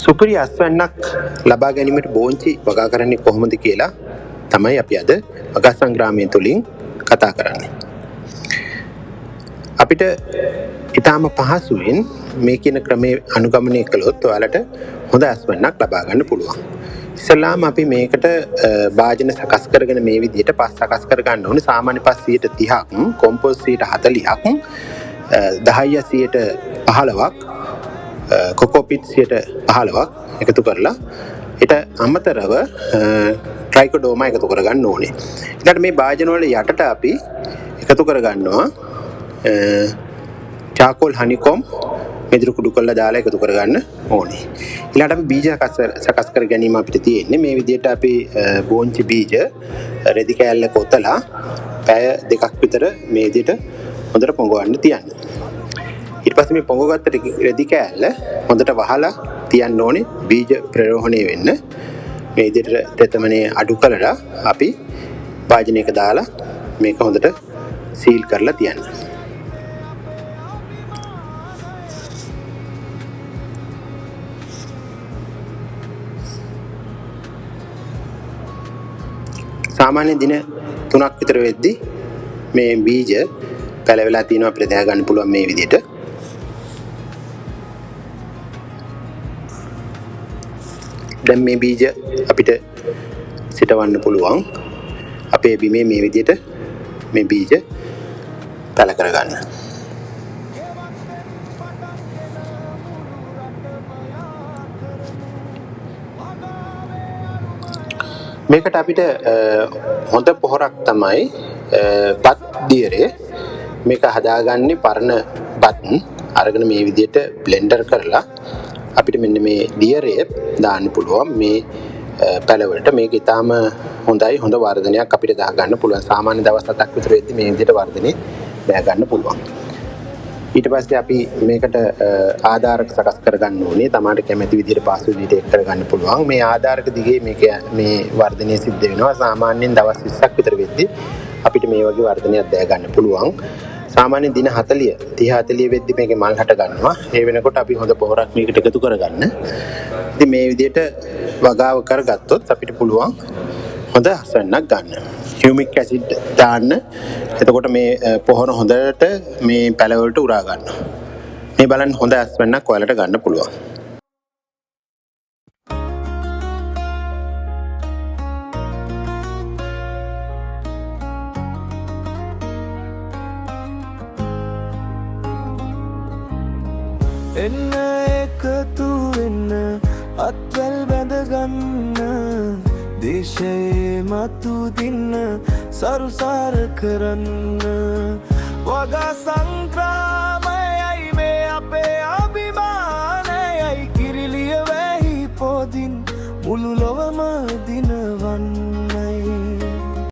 සුපිරි අස්වැන්නක් ලබා ගැනීමට බෝංචි වගා කරන්නේ කොහොමද කියලා තමයි අපි අද වගා සංග්‍රාමය තුළින් කතා කරන්නේ. අපිට ඊටාම පහසුවෙන් මේ කියන ක්‍රමයේ අනුගමනය කළොත් ඔයාලට හොඳ අස්වැන්නක් ලබා ගන්න පුළුවන්. ඉස්සෙල්ලාම අපි මේකට වාජන සකස් කරගෙන මේ විදිහට පස් සකස් කර ගන්න ඕනේ. සාමාන්‍ය පස් 30ක්, කොම්පෝස්ට් 40ක්, 10 15ක්, කොකෝපිට් 15ක් එකතු කරලා ඊට අමතරව ට්‍රයිකෝඩර්මා එකතු කරගන්න ඕනේ. ඊළඟට මේ වාජන වල යටට අපි එකතු කරගන්නවා චාකෝල් හනිකොම් මෙදිරු කුඩු කරලා දාලා එකතු කරගන්න ඕනේ. ඊළඟට අපි බීජ සකස් කර ගැනීම අපිට තියෙන්නේ මේ විදිහට අපි බෝංචි බීජ රෙදි කෑල්ල කොතලා පැය 2ක් විතර මේ විදිහට හොඳට පොඟවන්න තියන්න. ඊට පස්සේ මේ පොඟවගත්ත රෙදි කෑල්ල හොඳට වහලා තියන්න ඕනේ බීජ ප්‍රරෝහණය වෙන්න. මේ විදිහට තෙතමනේ අඩු කරලා අපි වාජනයක දාලා මේක හොඳට සීල් කරලා තියන්න. සාමාන්‍ය දින 3ක් විතර වෙද්දී මේ බීජ පැලවෙලා තියෙනවා අපිට දැක ගන්න පුළුවන් මේ විදිහට. දැන් මේ බීජ අපිට සිටවන්න පුළුවන්. අපේ බිමේ මේ විදිහට මේ බීජ පැල කරගන්න. මේකට අපිට හොඳ පොහොරක් තමයි බත් දියරේ. මේක හදාගන්නේ පරණ බත් අරගෙන මේ විදිහට බ්ලෙන්ඩර් කරලා අපිට මෙන්න මේ දියරේ දාන්න පුළුවන් මේ පැලවලට. මේක ඊටාම හොඳයි, හොඳ වර්ධනයක් අපිට දා ගන්න පුළුවන්. සාමාන්‍ය දවස් 7ක් විතර වෙද්දී මේ විදිහට වර්ධනේ දා ගන්න පුළුවන්. ඊට පස්සේ අපි මේකට ආධාරක සකස් කරගන්න ඕනේ. තමාට කැමති විදිහට පාස් විදිහට එක් කරගන්න පුළුවන්. මේ ආධාරක දිගේ මේ වර්ධනය සිද්ධ වෙනවා. සාමාන්‍යයෙන් දවස් 20ක් විතර වෙද්දී අපිට මේ වගේ වර්ධනයක් දා ගන්න පුළුවන්. සාමාන්‍යයෙන් දින 30-40 වෙද්දී මේකේ මල් හට ගන්නවා. ඒ වෙනකොට අපි හොඳ පොහොරක් මේකට එකතු කරගන්න. ඉතින් මේ විදිහට වගාව කරගත්තොත් අපිට පුළුවන් හොඳ අස්වැන්නක් ගන්න. හියුමික් ඇසිඩ් දාන්න. එතකොට මේ පොහොර හොඳට මේ පැලවලට උරා ගන්නවා. මේ බලන්න හොඳ අස්වැන්නක් ඔයාලට ගන්න පුළුවන්. එන්න එකතු වෙන්න අත්වැල් බැඳගන්න දේශයේ මතු දින්න සරුසාර කරන්න වගා සංක්‍රාමයයි මේ අපේ අභිමානයයි කිරිලිය වැහි පොදින් මුළු ලොවම